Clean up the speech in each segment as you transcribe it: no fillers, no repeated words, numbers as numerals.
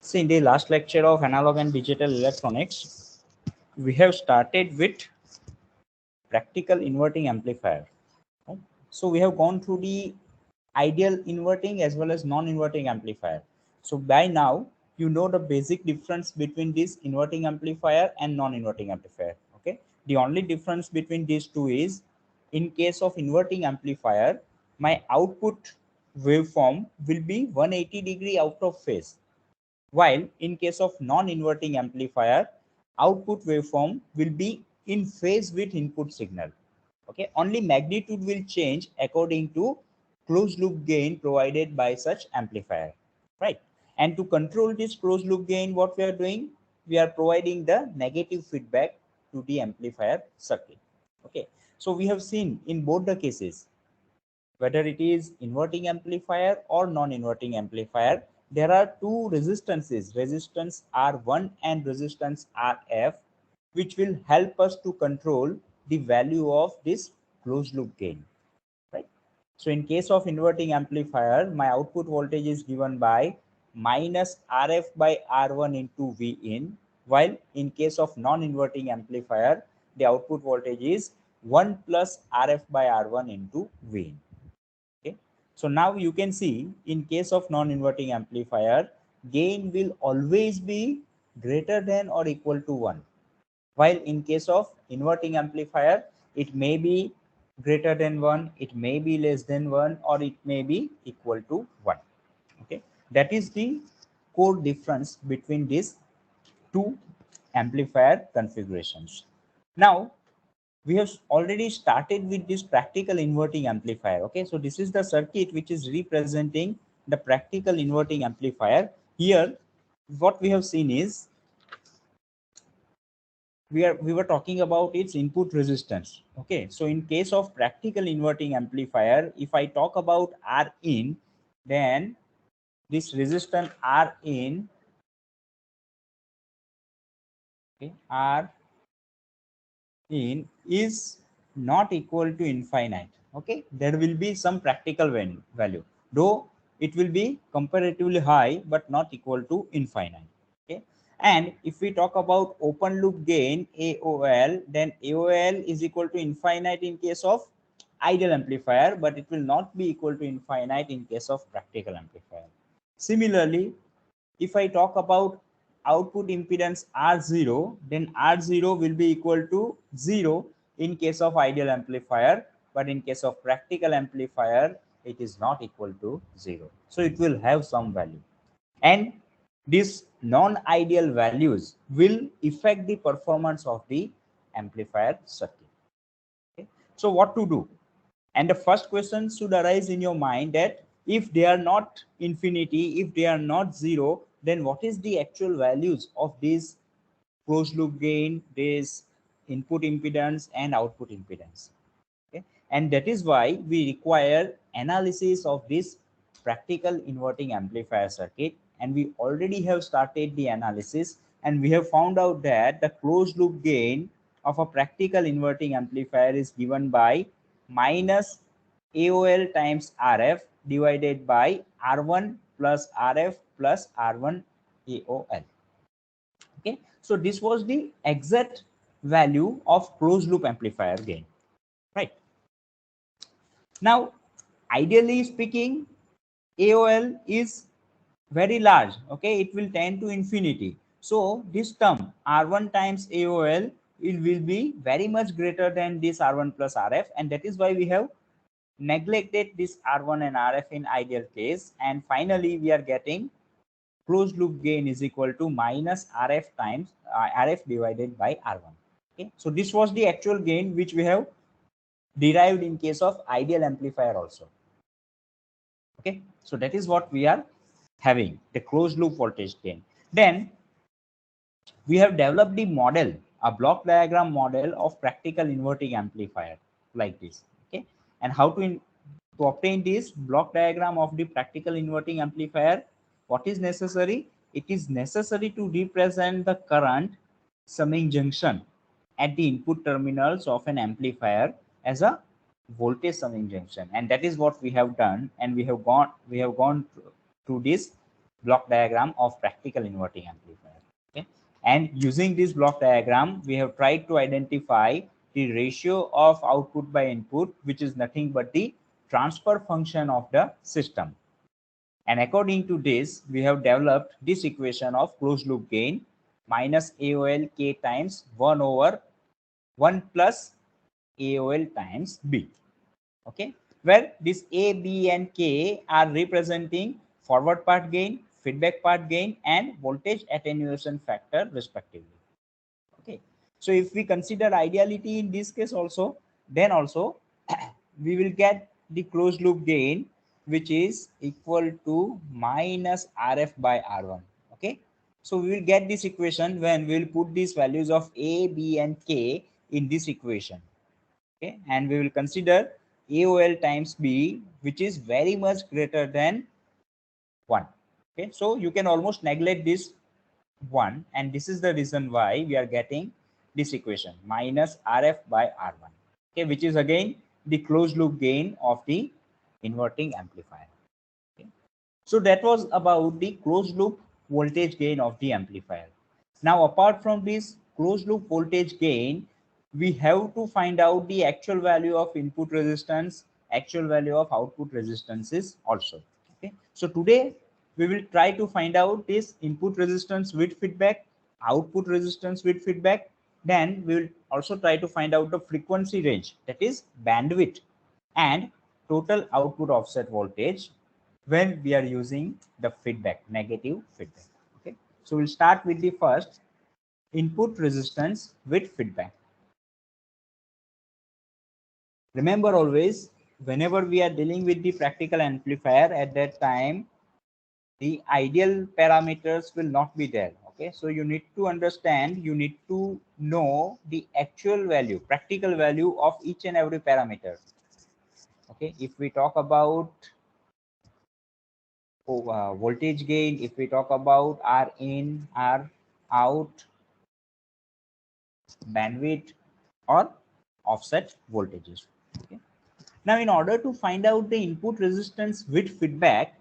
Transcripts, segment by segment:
See, in the last lecture of analog and digital electronics, we have started with practical inverting amplifier. Right? So we have gone through the ideal inverting as well as non-inverting amplifier. So by now, you know the basic difference between this inverting amplifier and non-inverting amplifier. Okay. The only difference between these two is, in case of inverting amplifier, my output waveform will be 180-degree out of phase, while in case of non-inverting amplifier, output waveform will be in phase with input signal. Okay, only magnitude will change according to closed loop gain provided by such amplifier, right? And to control this closed loop gain, what we are doing, we are providing the negative feedback to the amplifier circuit. Okay, so we have seen in both the cases, whether it is inverting amplifier or non-inverting amplifier, there are two resistances, resistance R1 and resistance RF, which will help us to control the value of this closed loop gain, right? So in case of inverting amplifier, my output voltage is given by minus RF by R1 into V in, while in case of non-inverting amplifier, the output voltage is 1 plus RF by R1 into V in. Okay, so now you can see, in case of non-inverting amplifier, gain will always be greater than or equal to 1, while in case of inverting amplifier, it may be greater than 1, it may be less than 1, or it may be equal to 1. Okay, that is the core difference between these two amplifier configurations. Now we have already started with this practical inverting amplifier. Okay, so this is the circuit which is representing the practical inverting amplifier. Here what we have seen is, we were talking about its input resistance. Okay, so in case of practical inverting amplifier, if I talk about R in, then this resistance R in, okay, R in is not equal to infinite. Okay, there will be some practical value, though it will be comparatively high but not equal to infinite. Okay, and if we talk about open loop gain AOL, then AOL is equal to infinite in case of ideal amplifier, but it will not be equal to infinite in case of practical amplifier. Similarly, if I talk about output impedance R0, then R0 will be equal to 0 in case of ideal amplifier, but in case of practical amplifier, it is not equal to 0. So it will have some value. And these non-ideal values will affect the performance of the amplifier circuit. Okay? So what to do? And the first question should arise in your mind, that if they are not infinity, if they are not 0, then what is the actual values of this closed loop gain, this input impedance and output impedance? Okay, and that is why we require analysis of this practical inverting amplifier circuit, and we already have started the analysis, and we have found out that the closed loop gain of a practical inverting amplifier is given by minus AOL times RF divided by R1 plus RF plus R1 AOL. Okay, so this was the exact value of closed loop amplifier gain, right? Now, ideally speaking, AOL is very large. Okay, it will tend to infinity. So this term R1 times AOL, it will be very much greater than this R1 plus RF, and that is why we have neglected this R1 and RF in ideal case. And finally, we are getting closed loop gain is equal to minus RF times RF divided by R1. Okay, so this was the actual gain which we have derived in case of ideal amplifier also. Okay, so that is what we are having, the closed loop voltage gain. Then we have developed the model, a block diagram model of practical inverting amplifier like this. Okay, and how to obtain this block diagram of the practical inverting amplifier, what is necessary? It is necessary to represent the current summing junction at the input terminals of an amplifier as a voltage summing junction, and that is what we have done, and we have gone through this block diagram of practical inverting amplifier. Okay, and using this block diagram, we have tried to identify the ratio of output by input, which is nothing but the transfer function of the system. And according to this, we have developed this equation of closed loop gain minus AOL k times 1 over 1 plus AOL times B. Okay, where this A, B, and K are representing forward part gain, feedback part gain, and voltage attenuation factor respectively. Okay, so if we consider ideality in this case also, then also we will get the closed loop gain, which is equal to minus RF by R1. Okay, so we will get this equation when we will put these values of A, B, and K in this equation. Okay, and we will consider AOL times B, which is very much greater than 1. Okay, so you can almost neglect this 1, and this is the reason why we are getting this equation minus RF by R1. Okay, which is again the closed loop gain of the inverting amplifier. Okay, so that was about the closed loop voltage gain of the amplifier. Now, apart from this closed loop voltage gain, we have to find out the actual value of input resistance, actual value of output resistances also. Okay, so today we will try to find out this input resistance with feedback, output resistance with feedback. Then we will also try to find out the frequency range, that is bandwidth, and total output offset voltage when we are using the feedback, negative feedback. Okay, so we'll start with the first, input resistance with feedback. Remember always, whenever we are dealing with the practical amplifier, at that time the ideal parameters will not be there. Okay, so you need to understand, you need to know the actual value, practical value of each and every parameter. Okay, if we talk about voltage gain, if we talk about R in, R out, bandwidth, or offset voltages. Okay, now in order to find out the input resistance with feedback,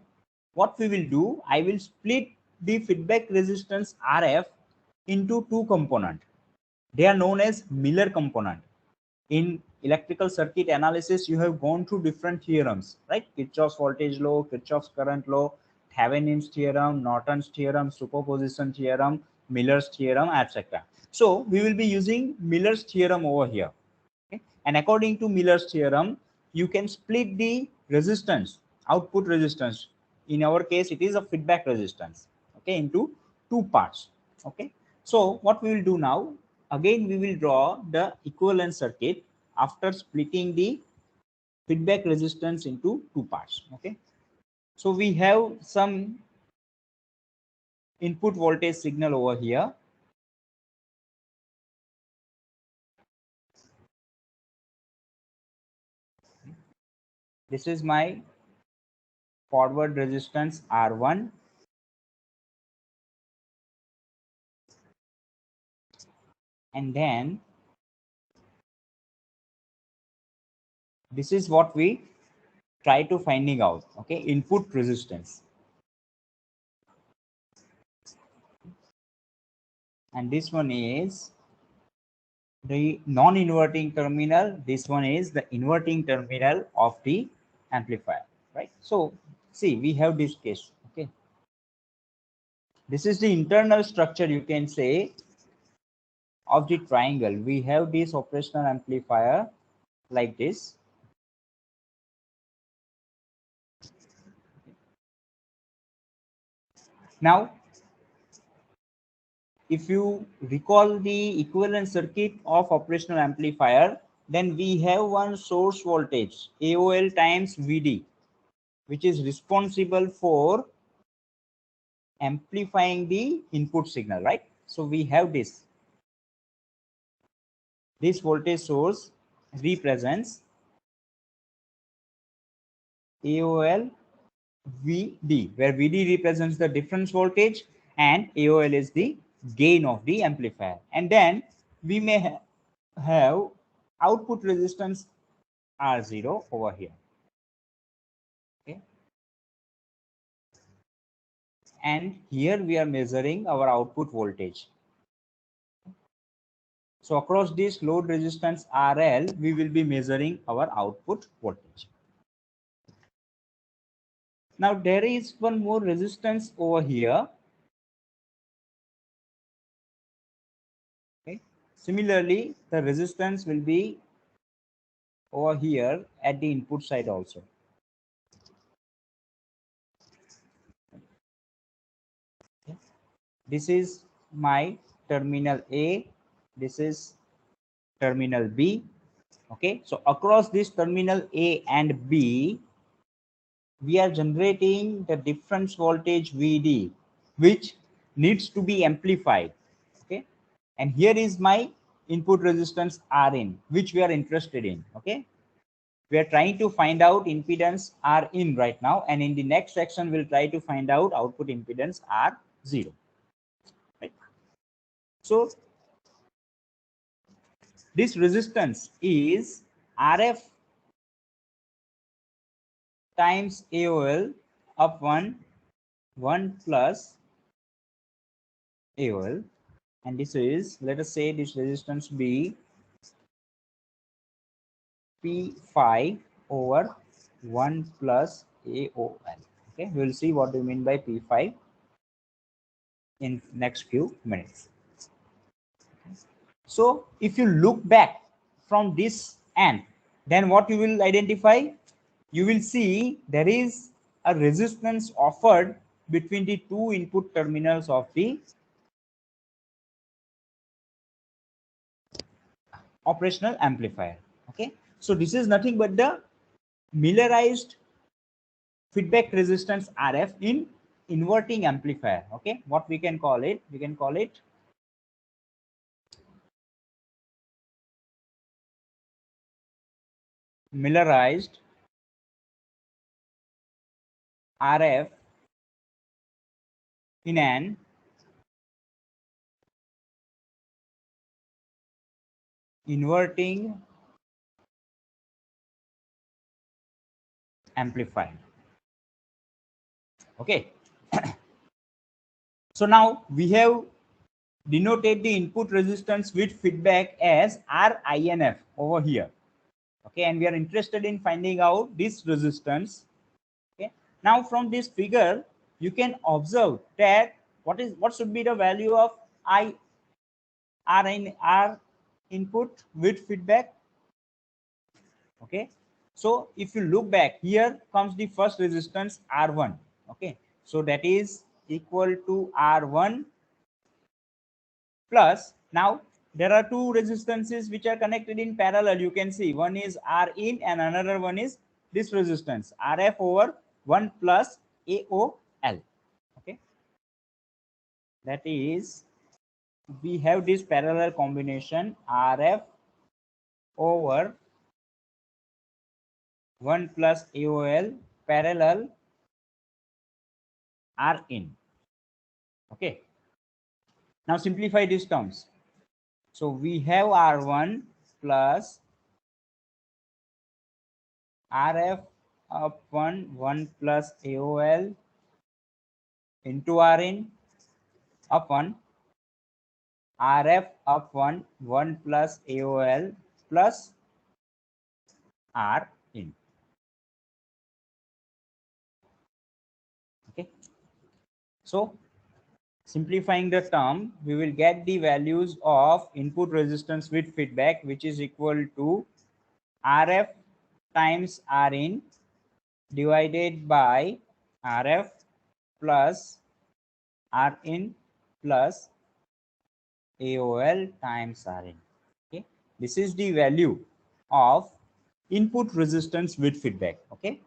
what we will do, I will split the feedback resistance RF into two components. They are known as Miller component. In electrical circuit analysis, you have gone through different theorems, right? Kirchhoff's voltage law, Kirchhoff's current law, Thevenin's theorem, Norton's theorem, superposition theorem, Miller's theorem, etc. So we will be using Miller's theorem over here. Okay? And according to Miller's theorem, you can split the resistance, output resistance. In our case, it is a feedback resistance, okay, into two parts. Okay, so what we will do now, again we will draw the equivalent circuit after splitting the feedback resistance into two parts. Okay, so we have some input voltage signal over here. This is my forward resistance R1, and then this is what we try to finding out. Okay, input resistance, and this one is the non-inverting terminal, this one is the inverting terminal of the amplifier, right? So see, we have this case. Okay, this is the internal structure, you can say, of the triangle. We have this operational amplifier like this. Now if you recall the equivalent circuit of operational amplifier, then we have one source voltage AOL times VD, which is responsible for amplifying the input signal, right? So we have this voltage source represents AOL VD, where VD represents the difference voltage and AOL is the gain of the amplifier. And then we may have output resistance R0 over here. Okay, and here we are measuring our output voltage. So across this load resistance RL, we will be measuring our output voltage. Now there is one more resistance over here. Okay. Similarly, the resistance will be over here at the input side also. Okay. This is my terminal A. This is terminal B. Okay. So across this terminal A and B, we are generating the difference voltage VD, which needs to be amplified. Okay. And here is my input resistance Rin, which we are interested in. Okay. We are trying to find out impedance R in right now, and in the next section we'll try to find out output impedance R0. Right. So this resistance is RF times AOL upon 1 plus AOL, and this is, let us say this resistance be P5 over 1 plus AOL. Okay, we will see what we mean by P5 in next few minutes. So if you look back from this end, then what you will identify? You will see there is a resistance offered between the two input terminals of the operational amplifier. Okay, so this is nothing but the Millerized feedback resistance RF in inverting amplifier. Okay, what we can call it? We can call it Millerized RF in an inverting amplifier. Okay. So now we have denoted the input resistance with feedback as RINF over here. Okay, and we are interested in finding out this resistance. Okay, now from this figure you can observe that what should be the value of R input with feedback. Okay, so if you look back, here comes the first resistance R1. Okay, so that is equal to R1 plus, now there are two resistances which are connected in parallel. You can see one is R in and another one is this resistance RF over 1 plus AOL. Okay, that is, we have this parallel combination RF over 1 plus AOL parallel R in. Okay, now simplify these terms. So we have R1 plus RF upon 1 plus AOL into Rin upon RF upon 1 plus AOL plus Rin. Okay, so simplifying the term, we will get the values of input resistance with feedback, which is equal to RF times Rin divided by RF plus Rin plus AOL times Rin. Okay, this is the value of input resistance with feedback. Okay,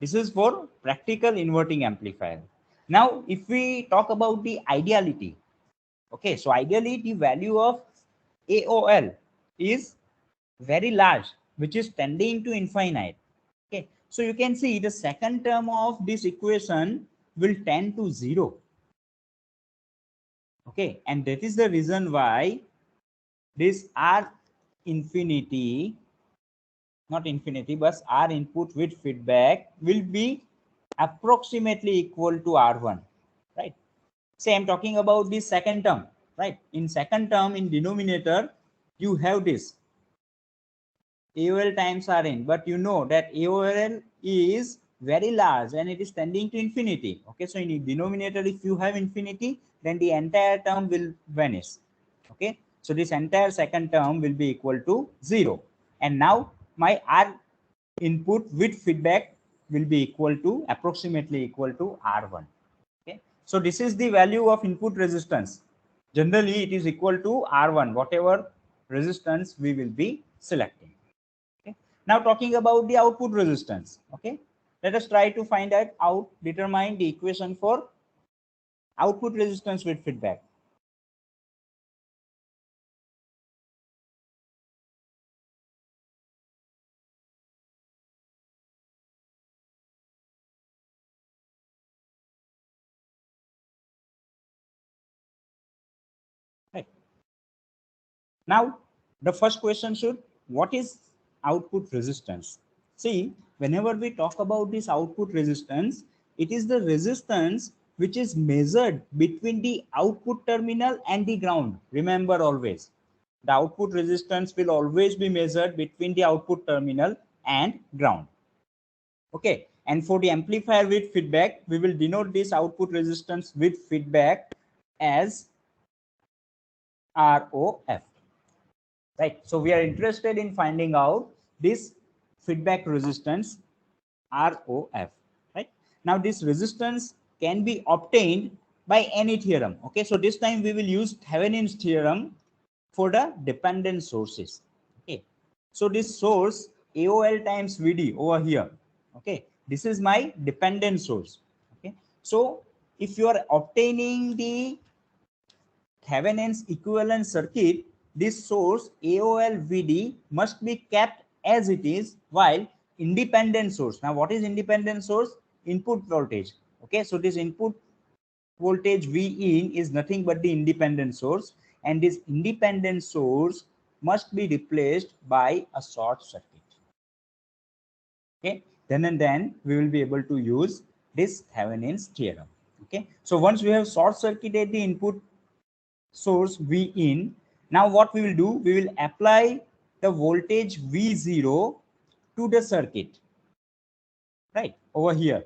this is for practical inverting amplifier. Now if we talk about the ideality, okay, so ideally the value of AOL is very large, which is tending to infinite. Okay, so you can see the second term of this equation will tend to 0. Okay, and that is the reason why this R infinity, not infinity, but R input with feedback will be approximately equal to R1, right? Say I'm talking about the second term, right? In second term, in denominator, you have this AOL times Rn, but you know that AOL is very large and it is tending to infinity. Okay, so in the denominator, if you have infinity, then the entire term will vanish. Okay, so this entire second term will be equal to 0. And now my R input with feedback will be equal to approximately equal to R1. Okay, so this is the value of input resistance. Generally, it is equal to R1, whatever resistance we will be selecting. Okay. Now talking about the output resistance. Okay, let us try to find out, determine the equation for output resistance with feedback. Right. Now the first question should, what is output resistance? See, whenever we talk about this output resistance, it is the resistance which is measured between the output terminal and the ground. Remember always, the output resistance will always be measured between the output terminal and ground. Okay, and for the amplifier with feedback, we will denote this output resistance with feedback as ROF. Right, so we are interested in finding out this feedback resistance ROF. Right, now this resistance can be obtained by any theorem. Okay, so this time we will use Thevenin's theorem for the dependent sources. Okay, so this source AOL times VD over here. Okay, this is my dependent source. Okay, so if you are obtaining the Thevenin's equivalent circuit, this source AOL VD must be kept as it is, while independent source. Now, what is independent source? Input voltage. Okay, so this input voltage V in is nothing but the independent source, and this independent source must be replaced by a short circuit. Okay, then and then we will be able to use this Thevenin's theorem. Okay, so once we have short circuited the input source V in, now what we will do, we will apply the voltage V0 to the circuit, right, over here,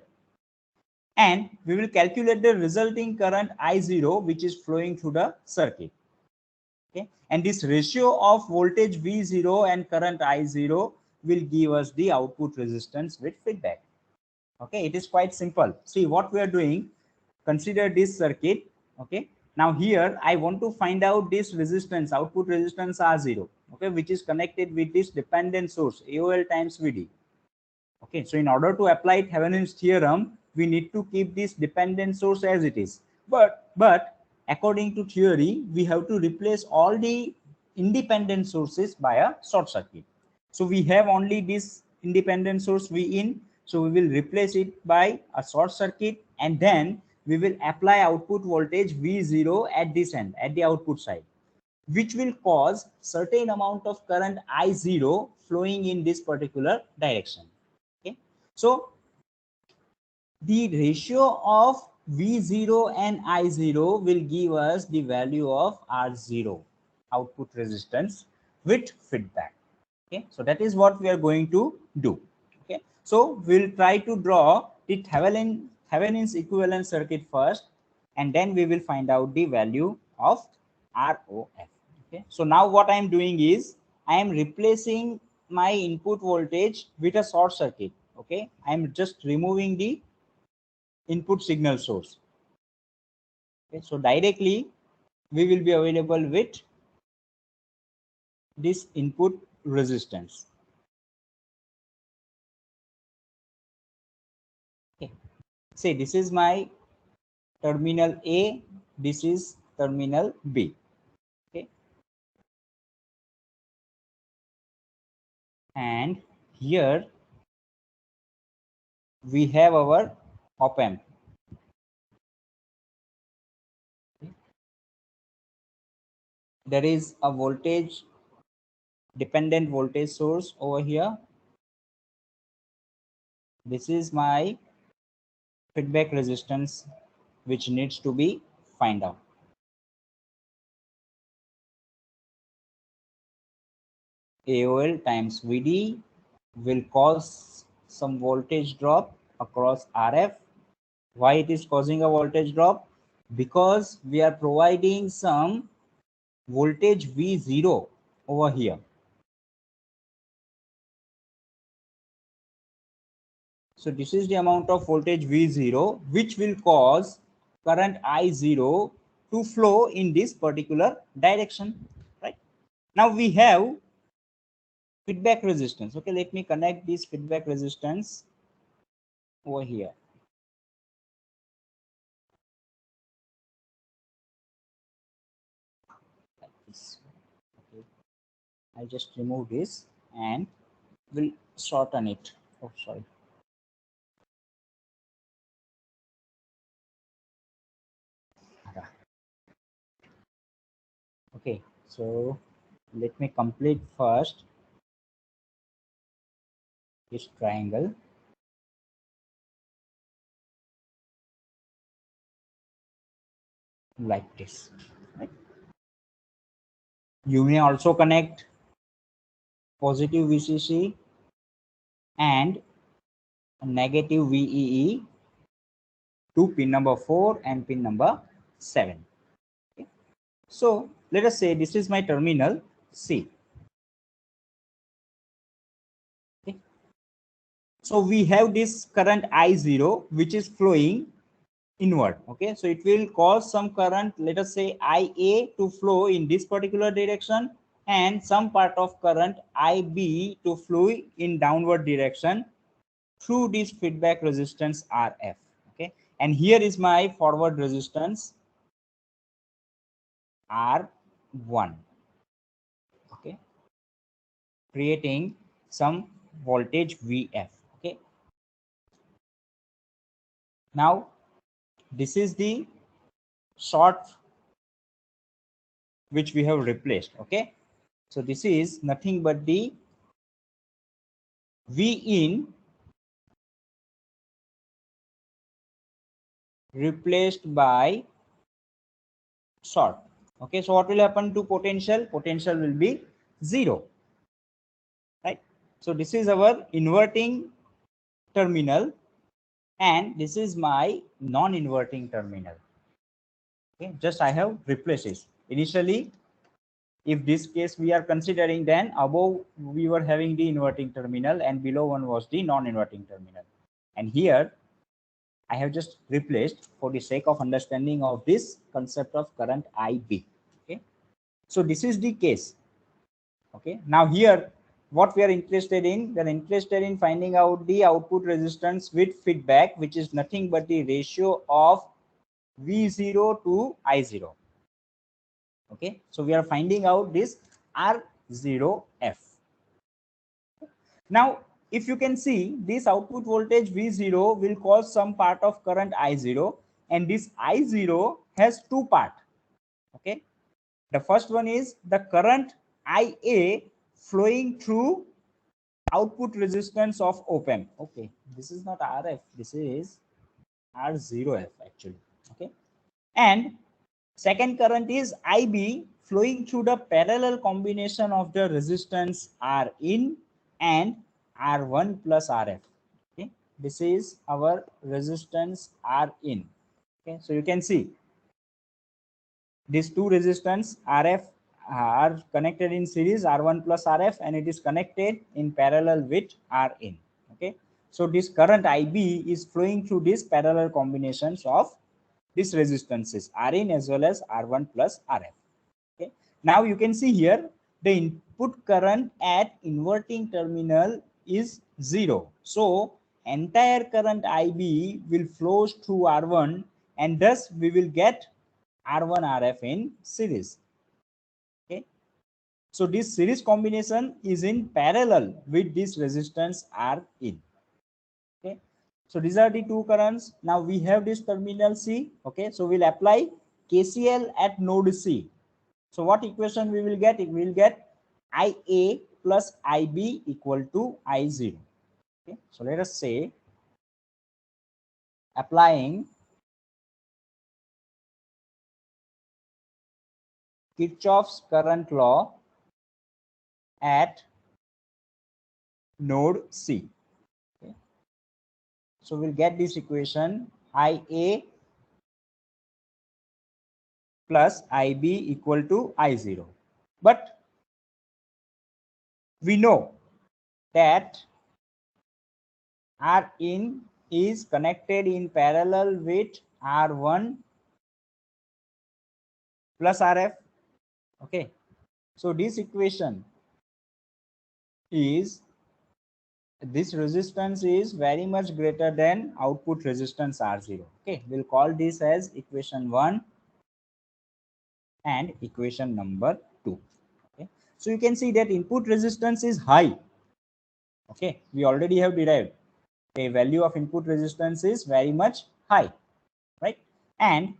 and we will calculate the resulting current I0 which is flowing through the circuit. Okay, and this ratio of voltage V0 and current I0 will give us the output resistance with feedback. Okay, it is quite simple. See what we are doing, consider this circuit. Okay, now here I want to find out this resistance, output resistance R0, okay, which is connected with this dependent source AOL times VD. Okay, so in order to apply Thevenin's theorem, we need to keep this dependent source as it is, but according to theory, we have to replace all the independent sources by a short circuit. So we have only this independent source V in, so we will replace it by a short circuit, and then we will apply output voltage V0 at this end, at the output side, which will cause certain amount of current I0 flowing in this particular direction. Okay, so the ratio of V0 and I0 will give us the value of R0, output resistance with feedback. Okay, so that is what we are going to do. Okay, so we'll try to draw the Thevenin's equivalent circuit first, and then we will find out the value of ROF. Okay, so now what I am doing is I am replacing my input voltage with a short circuit. Okay, I am just removing the input signal source. Okay, so directly we will be available with this input resistance. Okay, say this is my terminal A, this is terminal B. Okay, and here we have our op amp. Okay. There is a voltage, dependent voltage source over here. This is my feedback resistance which needs to be find out. AOL times VD will cause some voltage drop across RF. Why it is causing a voltage drop? Because we are providing some voltage V0 over here. So this is the amount of voltage V0 which will cause current I0 to flow in this particular direction, right? Now we have feedback resistance. Okay, let me connect this feedback resistance over here. Like this. Okay, I'll just remove this and we'll shorten it. Oh, sorry. Okay, so let me complete first this triangle like this. Right? You may also connect positive VCC and negative VEE to pin number 4 and pin number 7. Okay. So let us say this is my terminal C. Okay. So we have this current I0 which is flowing inward. Okay, so it will cause some current, let us say IA to flow in this particular direction and some part of current IB to flow in downward direction through this feedback resistance RF. Okay, and here is my forward resistance R1. Okay, creating some voltage VF. Okay, now this is the short which we have replaced. Okay, so this is nothing but the V in replaced by short. Okay, so what will happen to potential? Potential will be 0, right? So this is our inverting terminal and this is my non-inverting terminal. Okay, just I have replaced it. Initially, if this case we are considering, then above we were having the inverting terminal and below one was the non-inverting terminal. And here I have just replaced for the sake of understanding of this concept of current IB. Okay, so this is the case. Okay, now here what we are interested in, we are interested in finding out the output resistance with feedback, which is nothing but the ratio of V0 to I0. Okay, so we are finding out this R0F. Now if you can see, this output voltage V0 will cause some part of current I0 and this I0 has two parts. Okay, the first one is the current IA flowing through output resistance of op-amp. Okay, this is not RF, this is R0F actually. Okay, and second current is IB flowing through the parallel combination of the resistance R in and R1 plus RF. Okay, this is our resistance R in. Okay, so you can see these two resistance RF are connected in series, R1 plus RF, and it is connected in parallel with R in. Okay, so this current IB is flowing through these parallel combinations of these resistances R in as well as R1 plus RF. Okay, now you can see here the input current at inverting terminal is 0. So entire current IB will flow through R1 and thus we will get R1 RF in series. Okay, so this series combination is in parallel with this resistance R in. Okay, so these are the two currents. Now we have this terminal C. Okay, so we'll apply KCL at node C. So what equation we will get? We will get IA plus IB equal to I0. Okay, so let us say applying Kirchhoff's current law at node C. Okay. So we'll get this equation IA plus IB equal to I0. But we know that R in is connected in parallel with R1 plus RF. Okay. So this equation is, this resistance is very much greater than output resistance R0. Okay. We'll call this as equation 1 and equation number 2. Okay. So you can see that input resistance is high. Okay. We already have derived a value of input resistance is very much high, right? And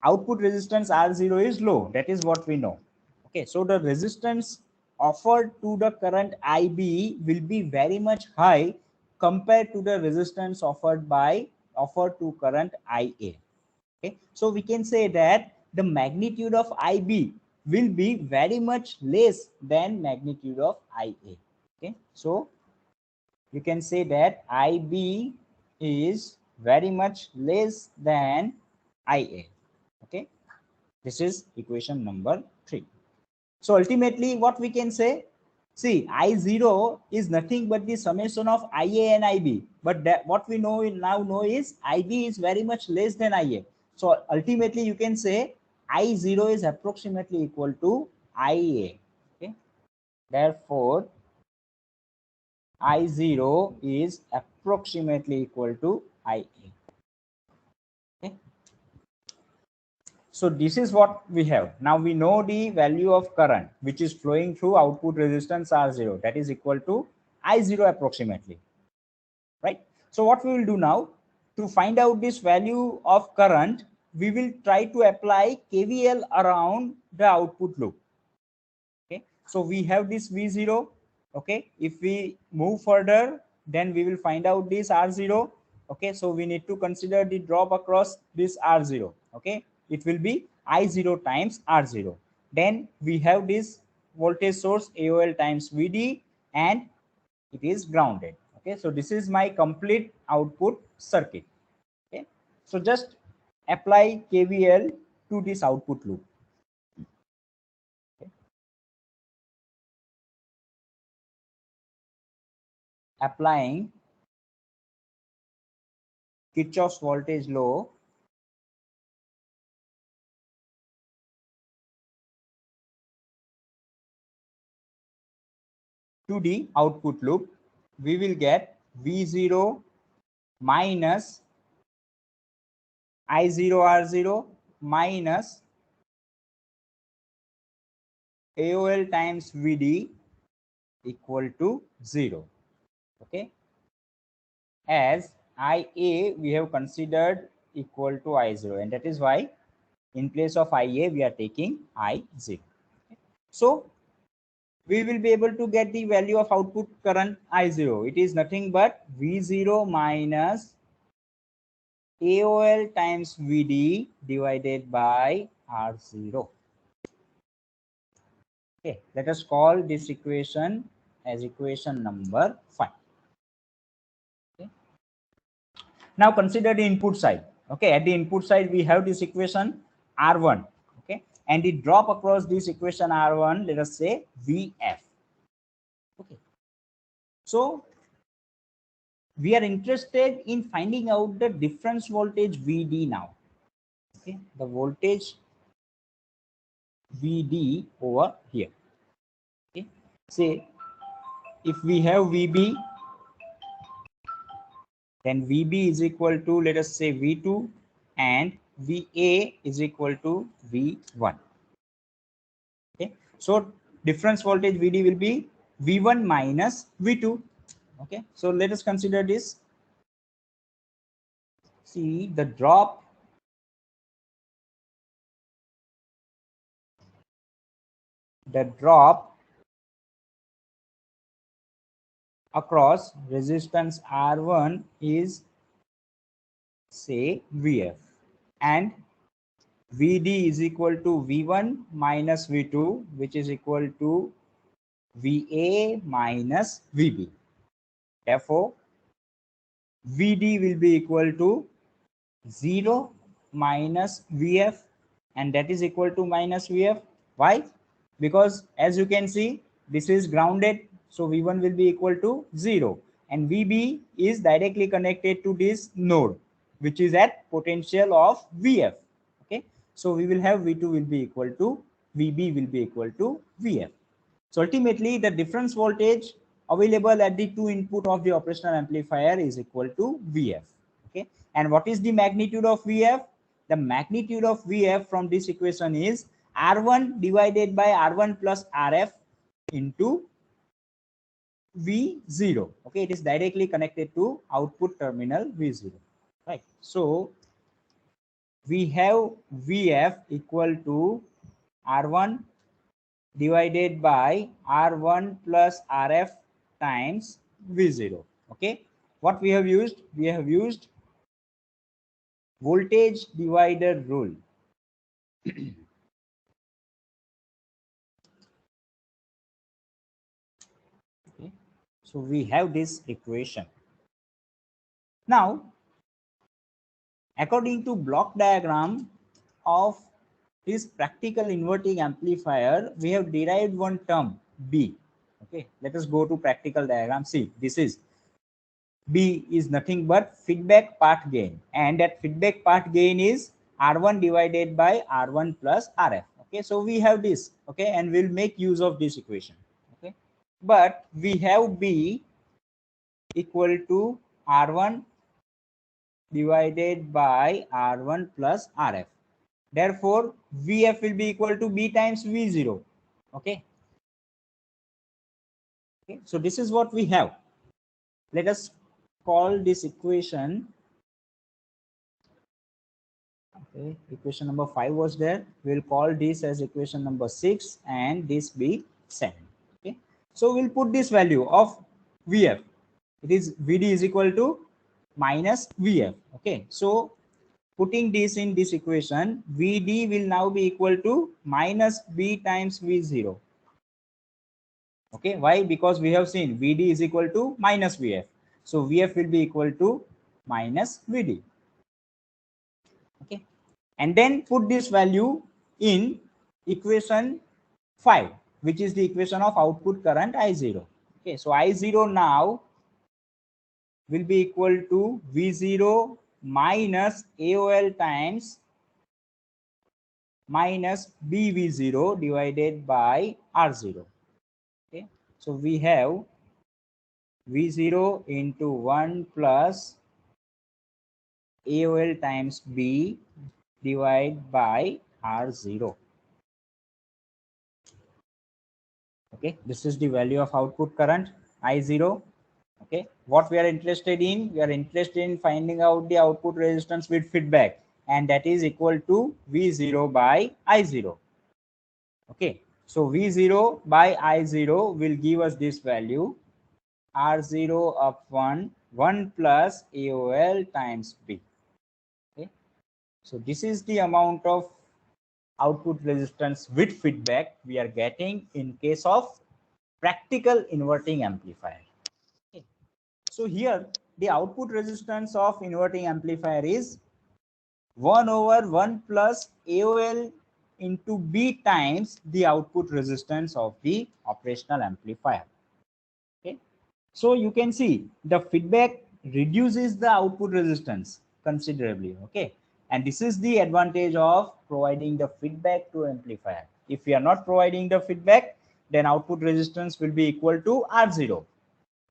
output resistance R0 is low. That is what we know. Okay, so the resistance offered to the current IB will be very much high compared to the resistance offered to current IA. Okay, so we can say that the magnitude of IB will be very much less than magnitude of IA. Okay, so you can say that IB is very much less than IA. Okay, this is equation number 3. So ultimately what we can say, see, I0 is nothing but the summation of IA and IB, but that what we now know is IB is very much less than IA. So ultimately you can say I0 is approximately equal to IA. Okay, therefore I0 is approximately equal to IA. Okay. So this is what we have. Now we know the value of current which is flowing through output resistance R0, that is equal to I0 approximately, right? So what we will do now, to find out this value of current, we will try to apply KVL around the output loop. Okay, so we have this V0. Okay, if we move further, then we will find out this R0. Okay, so we need to consider the drop across this R0. Okay, it will be I0 times R0. Then we have this voltage source AOL times VD, and it is grounded. Okay, so this is my complete output circuit. Okay, so just apply KVL to this output loop. Okay. Applying Kirchhoff's voltage law to the output loop, we will get V0 minus I0 R0 minus AOL times VD equal to 0. Okay, as IA we have considered equal to I0, and that is why in place of IA we are taking I0. Okay. So we will be able to get the value of output current I0. It is nothing but V0 minus AOL times VD divided by R0. Okay, let us call this equation as equation number 5. Okay. Now consider the input side. Okay, at the input side we have this equation R1. Okay, and the drop across this equation R1, let us say VF. Okay, so we are interested in finding out the difference voltage VD now. Okay, the voltage VD over here. Okay, say if we have VB, then VB is equal to, let us say, V2, and VA is equal to V1. Okay, so difference voltage VD will be V1 minus V2. Okay, so let us consider this. See, the drop across resistance R1 is say Vf, and Vd is equal to V1 minus V2, which is equal to Va minus Vb. Therefore, Vd will be equal to 0 minus Vf, and that is equal to minus Vf. Why? Because as you can see, this is grounded, so V1 will be equal to 0, and Vb is directly connected to this node, which is at potential of Vf. Okay, so we will have V2 will be equal to Vb will be equal to Vf. So ultimately, the difference voltage available at the two input of the operational amplifier is equal to Vf. Okay, and what is the magnitude of Vf? The magnitude of Vf from this equation is R1 divided by R1 plus Rf into V0. Okay, it is directly connected to output terminal V0. Right. So we have Vf equal to R1 divided by R1 plus Rf times V0. Okay, what we have used? We have used voltage divider rule. Okay, so we have this equation. Now, according to block diagram of this practical inverting amplifier, we have derived one term B. Okay, let us go to practical diagram. See, this is B is nothing but feedback path gain, and that feedback path gain is R1 divided by R1 plus Rf. Okay, so we have this. Okay, and we'll make use of this equation. Okay, but we have B equal to R1 divided by R1 plus Rf. Therefore, Vf will be equal to B times V0. Okay. Okay, so this is what we have. Let us call this equation. Okay, equation number 5 was there. We'll call this as equation number 6 and this be 7. Okay, so we'll put this value of Vf. It is Vd is equal to minus Vf. Okay, so putting this in this equation, Vd will now be equal to minus B times V0. Okay, why? Because we have seen Vd is equal to minus Vf. So Vf will be equal to minus Vd. Okay, and then put this value in equation 5, which is the equation of output current I0. Okay, so I0 now will be equal to V0 minus AOL times minus BV0 divided by R0. Okay, so we have V0 into 1 plus AOL times B divided by R0. Okay, this is the value of output current I0. Okay, what we are interested in? We are interested in finding out the output resistance with feedback, and that is equal to V0 by I0. Okay, so V0 by I0 will give us this value R0 upon 1 plus AOL times B. Okay, so this is the amount of output resistance with feedback we are getting in case of practical inverting amplifier. Okay, so here the output resistance of inverting amplifier is 1 over 1 plus AOL into B times the output resistance of the operational amplifier. Okay, so you can see the feedback reduces the output resistance considerably. Okay, and this is the advantage of providing the feedback to amplifier. If we are not providing the feedback, then output resistance will be equal to R0.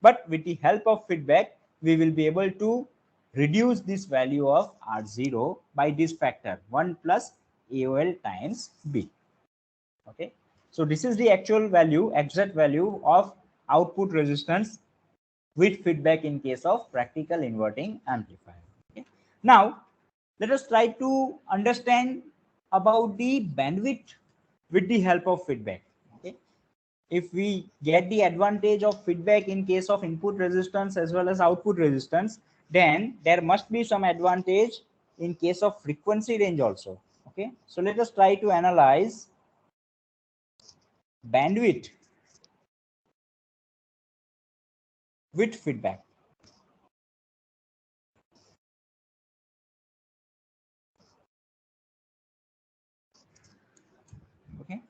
But with the help of feedback, we will be able to reduce this value of R0 by this factor 1 plus AOL times B. Okay, so this is the actual value, exact value of output resistance with feedback in case of practical inverting amplifier. Okay, now let us try to understand about the bandwidth with the help of feedback. Okay, if we get the advantage of feedback in case of input resistance as well as output resistance, then there must be some advantage in case of frequency range also. Okay, so let us try to analyze bandwidth with feedback. Okay,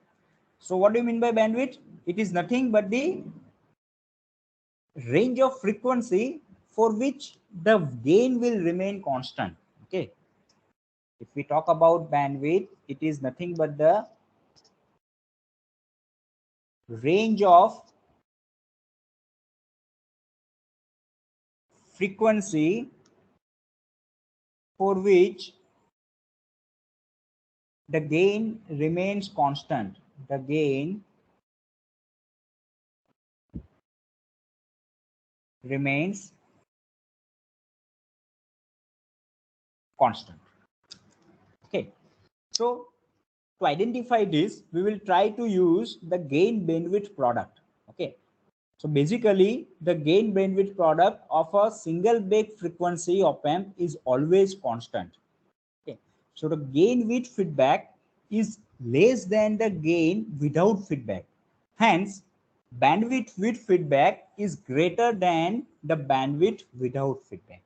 so what do you mean by bandwidth? It is nothing but the range of frequency for which the gain will remain constant. Okay, if we talk about bandwidth, it is nothing but the range of frequency for which the gain remains constant. The gain remains constant. Okay, so to identify this, we will try to use the gain bandwidth product. Okay, so basically the gain bandwidth product of a single bake frequency op amp is always constant. Okay, so the gain with feedback is less than the gain without feedback. Hence, bandwidth with feedback is greater than the bandwidth without feedback.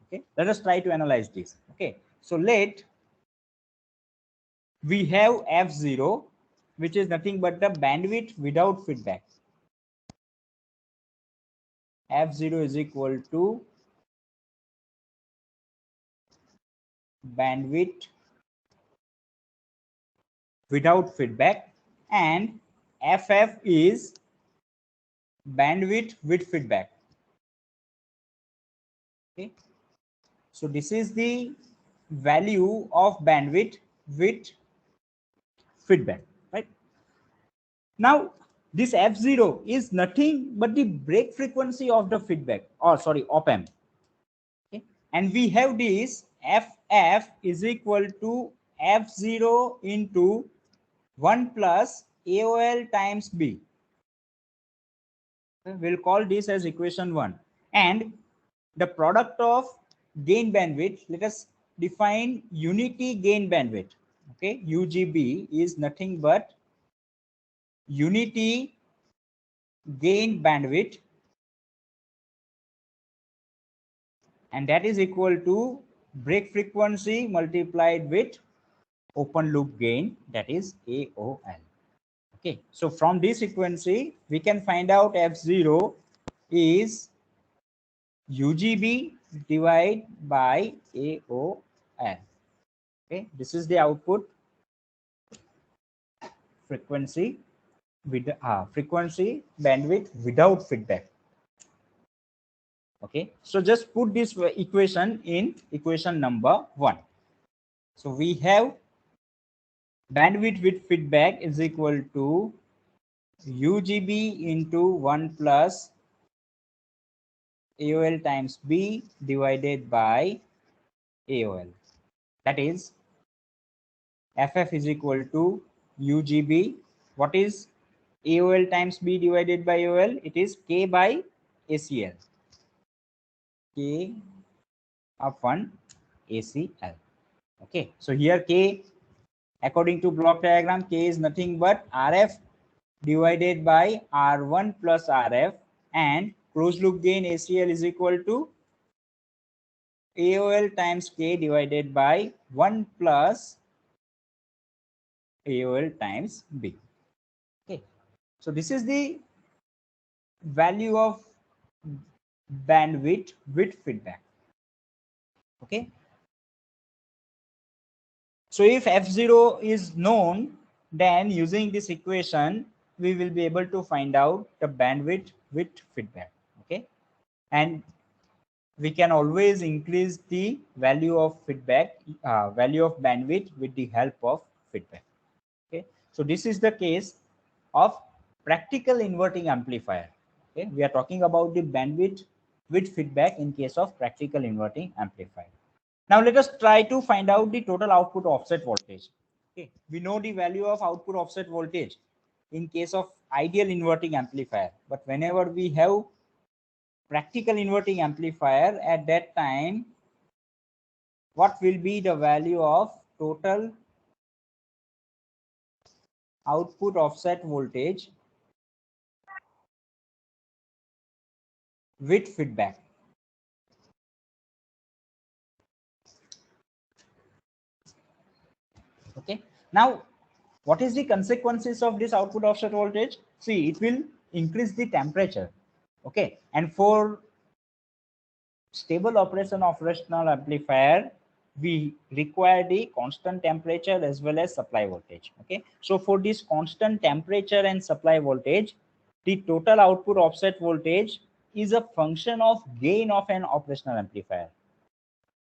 Okay, let us try to analyze this. Okay, so let we have F0, which is nothing but the bandwidth without feedback. F0 is equal to bandwidth without feedback, and FF is bandwidth with feedback. Okay, so this is the value of bandwidth with feedback, right? Now this F0 is nothing but the break frequency of the feedback, or sorry, op amp. Okay, and we have this FF is equal to F0 into 1 plus AOL times B. We'll call this as equation 1. And the product of gain bandwidth, let us define unity gain bandwidth. Okay, UGB is nothing but unity gain bandwidth, and that is equal to break frequency multiplied with open loop gain, that is AOL. Okay, so from this frequency we can find out F0 is UGB divided by AOL. Okay, this is the output frequency with frequency bandwidth without feedback. Okay, so just put this equation in equation number 1. So we have bandwidth with feedback is equal to UGB into 1 plus AOL times B divided by AOL. That is FF is equal to UGB. What is AOL times B divided by AOL? It is K by ACL. K upon ACL. Okay, so here K, according to block diagram, K is nothing but RF divided by R1 plus RF, and closed loop gain ACL is equal to AOL times K divided by 1 plus AOL times B. Okay, so this is the value of bandwidth with feedback. Okay, so if F0 is known, then using this equation we will be able to find out the bandwidth with feedback. Okay, and we can always increase the value of feedback, value of bandwidth with the help of feedback. Okay, so this is the case of practical inverting amplifier. Okay, we are talking about the bandwidth with feedback in case of practical inverting amplifier. Now let us try to find out the total output offset voltage. Okay, we know the value of output offset voltage in case of ideal inverting amplifier, but whenever we have practical inverting amplifier, at that time what will be the value of total output offset voltage with feedback. Okay, now what is the consequences of this output offset voltage? See, it will increase the temperature. Okay, and for stable operation of operational amplifier, we require the constant temperature as well as supply voltage. Okay, so for this constant temperature and supply voltage, the total output offset voltage is a function of gain of an operational amplifier.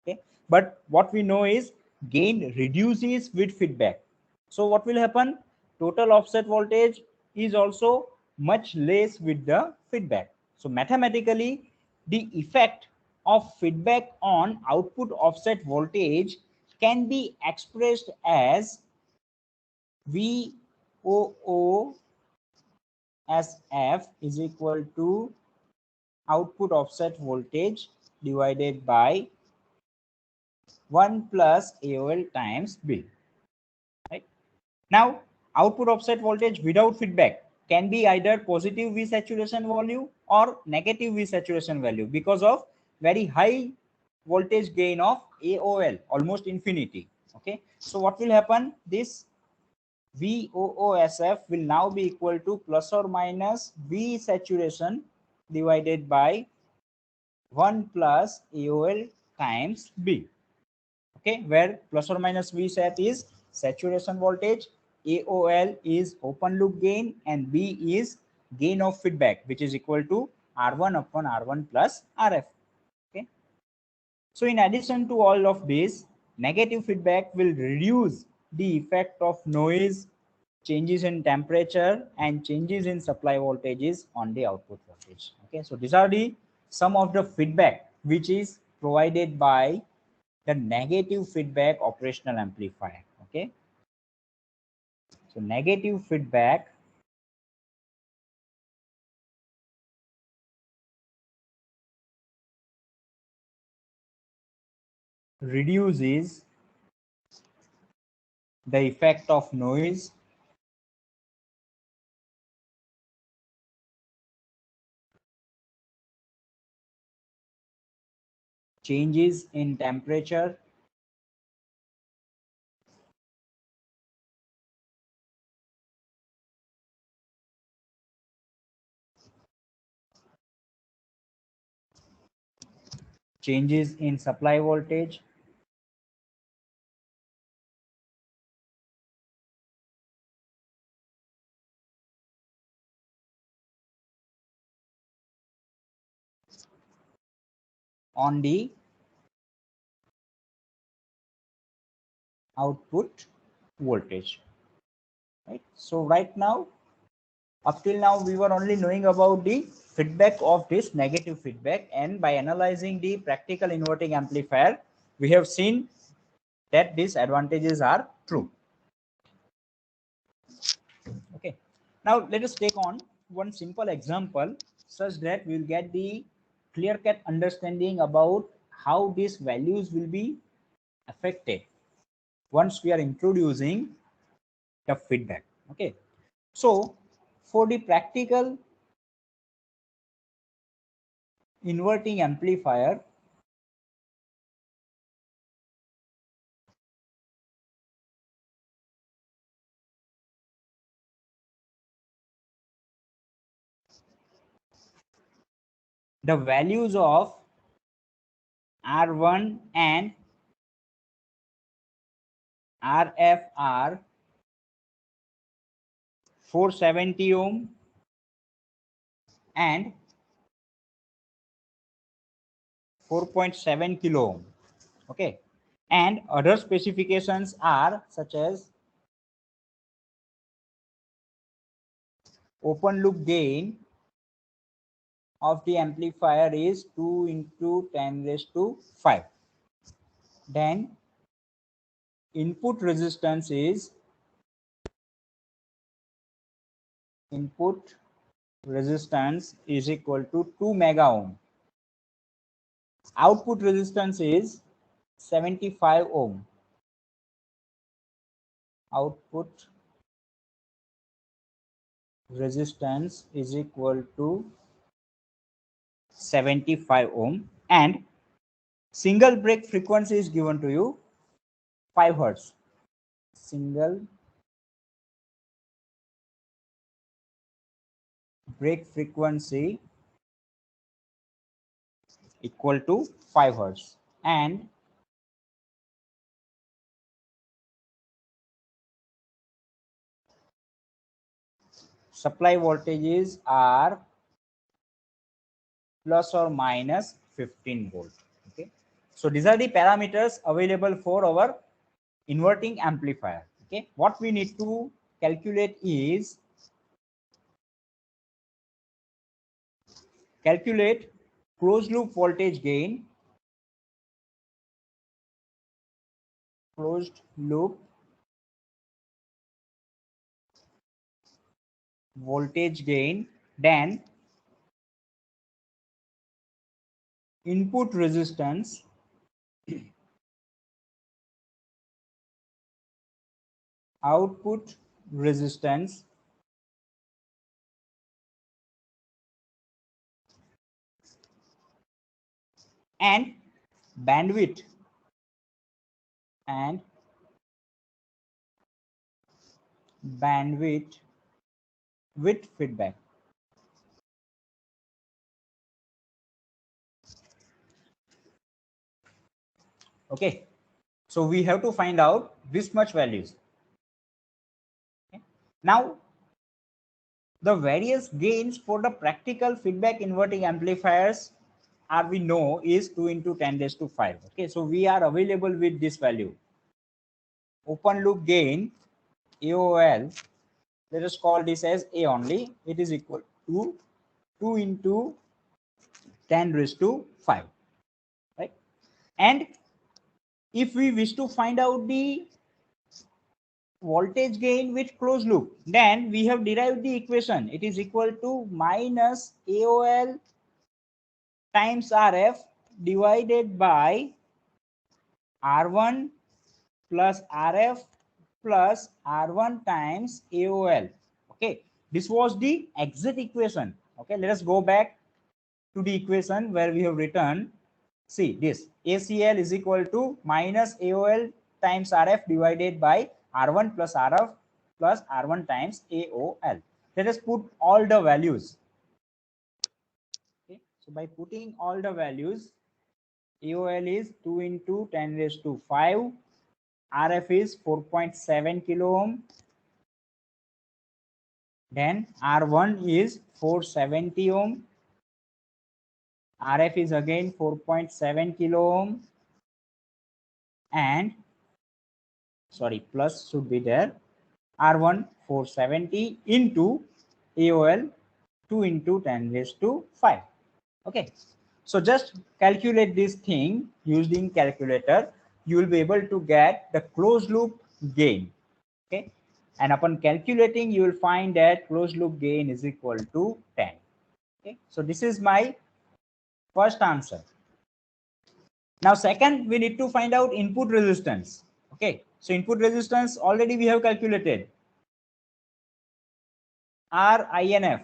Okay, but what we know is gain reduces with feedback. So what will happen? Total offset voltage is also much less with the feedback. So mathematically, the effect of feedback on output offset voltage can be expressed as VOO as F is equal to output offset voltage divided by 1 plus AOL times B. Right? Now, output offset voltage without feedback can be either positive V saturation value or negative V saturation value because of very high voltage gain of AOL, almost infinity. Okay, so what will happen? This VOOSF will now be equal to plus or minus V saturation divided by 1 plus AOL times B. Okay, where plus or minus V sat is saturation voltage, AOL is open loop gain, and B is gain of feedback, which is equal to R1 upon R1 plus RF. Okay, so in addition to all of this, negative feedback will reduce the effect of noise, changes in temperature, and changes in supply voltages on the output voltage. Okay, so these are the some of the feedback which is provided by the negative feedback operational amplifier. Okay, so negative feedback reduces the effect of noise, changes in temperature, changes in supply voltage, on the output voltage. Right, so right now, up till now, we were only knowing about the feedback of this negative feedback, and by analyzing the practical inverting amplifier, we have seen that these advantages are true. Okay, now let us take on one simple example such that we will get the clear-cut understanding about how these values will be affected once we are introducing the feedback. Okay, so for the practical inverting amplifier, the values of R1 and RF are 470 ohm and 4.7 kilo ohm. Okay, and other specifications are such as open loop gain of the amplifier is 2 into 10 raised to 5. Then input resistance is equal to 2 mega ohm. Output resistance is 75 ohm. Output resistance is equal to 75 ohm, and single break frequency is given to you 5 hertz. Single break frequency equal to 5 hertz, and supply voltages are plus or minus 15 volt. Okay, so these are the parameters available for our inverting amplifier. Okay, what we need to calculate is calculate closed loop voltage gain, closed loop voltage gain, then input resistance, output resistance, and bandwidth and bandwidth with feedback. Okay, so we have to find out this much values. Okay. Now the various gains for the practical feedback inverting amplifiers are we know is 2 into 10 raised to 5. Okay, so we are available with this value. Open loop gain AOL, let us call this as A only, it is equal to 2 into 10 raised to 5, right? And if we wish to find out the voltage gain with closed loop, then we have derived the equation. It is equal to minus AOL times RF divided by R1 plus RF plus R1 times AOL. Okay, this was the exact equation. Okay, let us go back to the equation where we have written, see this ACL is equal to minus AOL times RF divided by R1 plus RF plus R1 times AOL. Let us put all the values. Okay, so by putting all the values, AOL is 2 into 10 raised to 5, RF is 4.7 kilo ohm, then R1 is 470 ohm, RF is again 4.7 kilo ohm, and sorry, plus should be there, R1 470 into AOL 2 into 10 raised to 5. Okay, so just calculate this thing using calculator. You will be able to get the closed loop gain. Okay, and upon calculating you will find that closed loop gain is equal to 10. Okay, so this is my first answer. Now second, we need to find out input resistance. Okay, so input resistance already we have calculated. RINF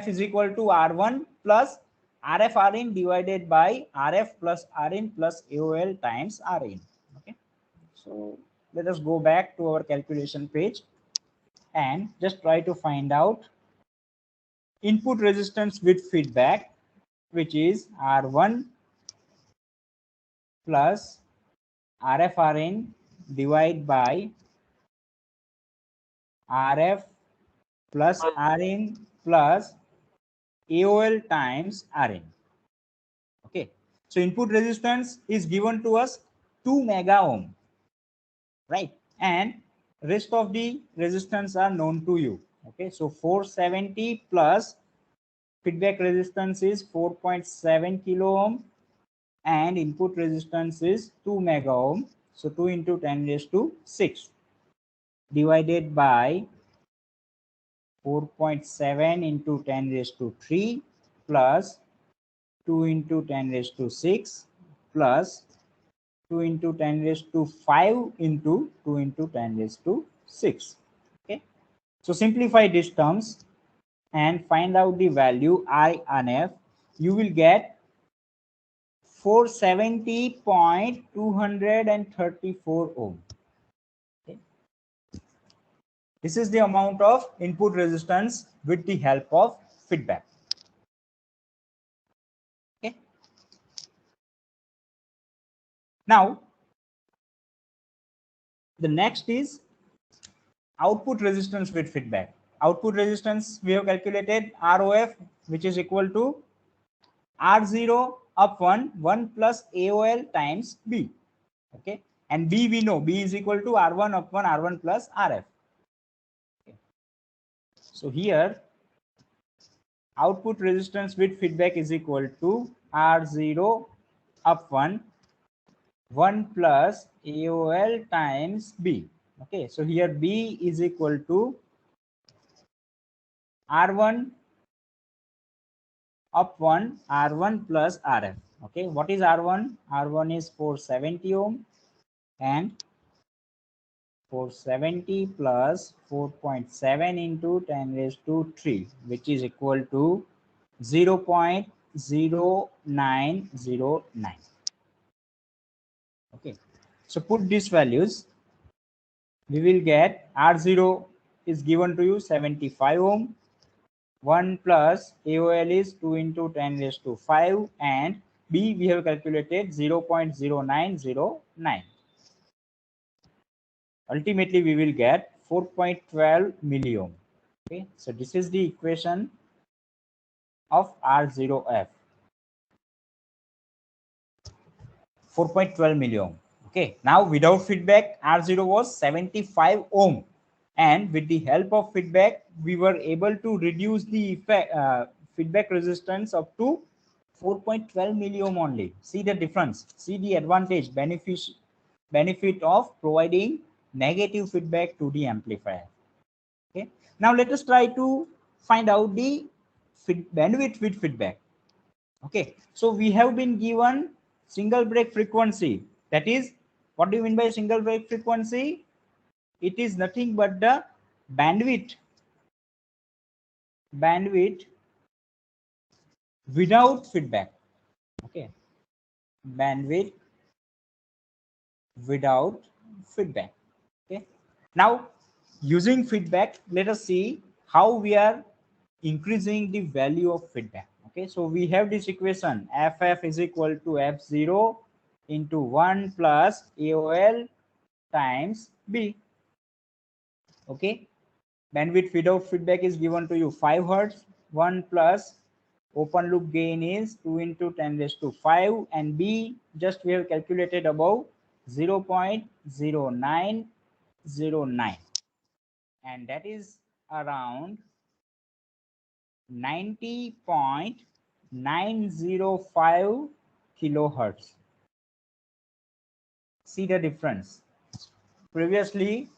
is equal to R1 plus RF Rin divided by RF plus Rin plus AOL times Rin. Okay, so let us go back to our calculation page and just try to find out input resistance with feedback, which is R1 plus RF Rin divided by RF plus Rin plus AOL times Rin. Okay, so input resistance is given to us 2 mega ohm, right? And rest of the resistance are known to you. Okay, so 470 plus feedback resistance is 4.7 kilo ohm and input resistance is 2 mega ohm. So 2 into 10 raised to 6 divided by 4.7 into 10 raised to 3 plus 2 into 10 raised to 6 plus 2 into 10 raised to 5 into 2 into 10 raised to 6. Okay. So simplify these terms and find out the value I and F. You will get 470.234 ohm. Okay. This is the amount of input resistance with the help of feedback. Okay. Now, the next is output resistance with feedback. Output resistance we have calculated ROF, which is equal to R0 up 1 plus AOL times B. Okay. And B we know, B is equal to R1 up 1 R1 plus RF. Okay. So here output resistance with feedback is equal to R0 up 1 plus AOL times B. Okay. So here B is equal to R1 up 1 R1 plus RF. Okay. What is R1? R1 is 470 ohm, and 470 plus 4.7 into 10 raised to 3, which is equal to 0.0909. Okay. So put these values. We will get R0 is given to you 75 ohm. 1 plus AOL is 2 into 10 raised to 5, and B we have calculated 0.0909. Ultimately we will get 4.12 milliohm. Okay, so this is the equation of R0F, 4.12 milliohm. Okay, now without feedback R0 was 75 ohm, and with the help of feedback we were able to reduce the effect, feedback resistance up to 4.12 milliohm only. See the difference, see the advantage, benefit of providing negative feedback to the amplifier. Okay. Now let us try to find out the bandwidth with feedback. Okay. So we have been given single break frequency. That is, what do you mean by single break frequency? It is nothing but the bandwidth without feedback. Okay. Bandwidth without feedback. Okay. Now using feedback, let us see how we are increasing the value of feedback. Okay, so we have this equation, FF is equal to F0 into 1 plus AOL times B. Okay, bandwidth without feedback is given to you 5 hertz. 1 plus open loop gain is 2 into 10 raised to 5, and B just we have calculated above 0.0909, and that is around 90.905 kilohertz. See the difference. Previously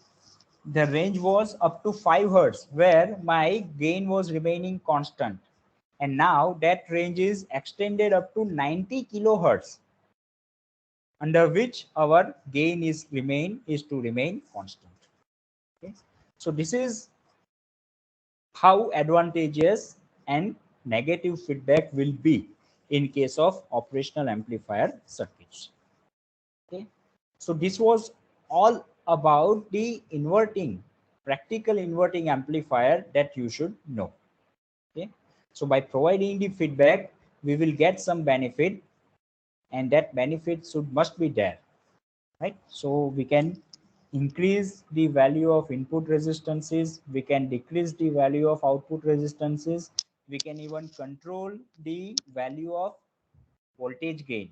the range was up to 5 hertz where my gain was remaining constant, and now that range is extended up to 90 kilohertz, under which our gain is to remain constant. Okay. So this is how advantageous and negative feedback will be in case of operational amplifier circuits. Okay, so this was all about the inverting, practical inverting amplifier that you should know. Okay, so by providing the feedback we will get some benefit, and that benefit must be there, right? So we can increase the value of input resistances, we can decrease the value of output resistances, we can even control the value of voltage gain,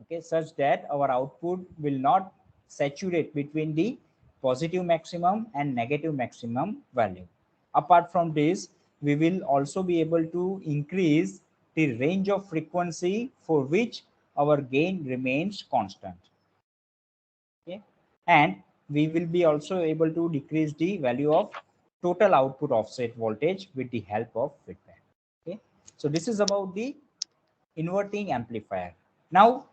okay, such that our output will not saturate between the positive maximum and negative maximum value. Apart from this, we will also be able to increase the range of frequency for which our gain remains constant. Okay, and we will be also able to decrease the value of total output offset voltage with the help of feedback. Okay, so this is about the inverting amplifier. Now,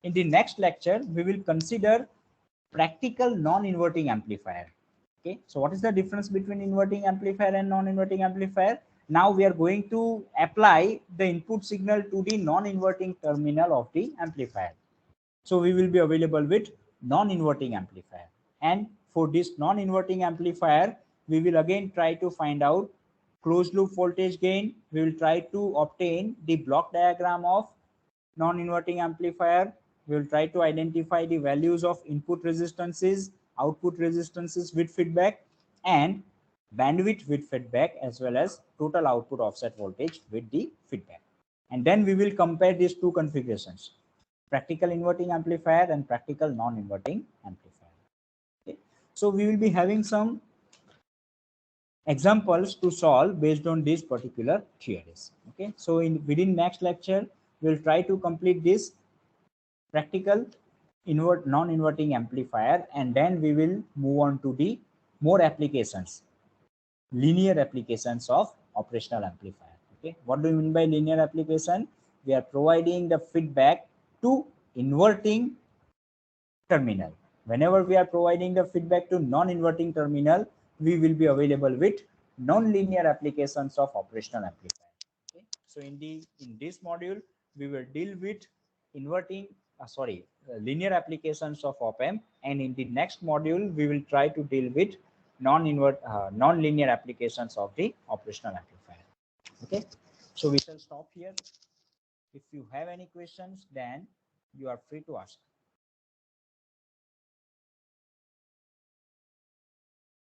in the next lecture, we will consider practical non-inverting amplifier. Okay, so what is the difference between inverting amplifier and non-inverting amplifier? Now we are going to apply the input signal to the non-inverting terminal of the amplifier. So we will be available with non-inverting amplifier. And for this non-inverting amplifier, we will again try to find out closed loop voltage gain. We will try to obtain the block diagram of non-inverting amplifier. We will try to identify the values of input resistances, output resistances with feedback, and bandwidth with feedback, as well as total output offset voltage with the feedback. And then we will compare these two configurations, practical inverting amplifier and practical non-inverting amplifier. Okay. So we will be having some examples to solve based on these particular theories. Okay, so in within next lecture we'll try to complete this practical non-inverting amplifier, and then we will move on to the more applications, linear applications of operational amplifier. Okay, what do you mean by linear application? We are providing the feedback to inverting terminal. Whenever we are providing the feedback to non-inverting terminal, we will be available with non-linear applications of operational amplifier. Okay, so in this module we will deal with inverting linear applications of op-amp, and in the next module we will try to deal with non-linear applications of the operational amplifier. Okay, so we shall stop here. If you have any questions, then you are free to ask.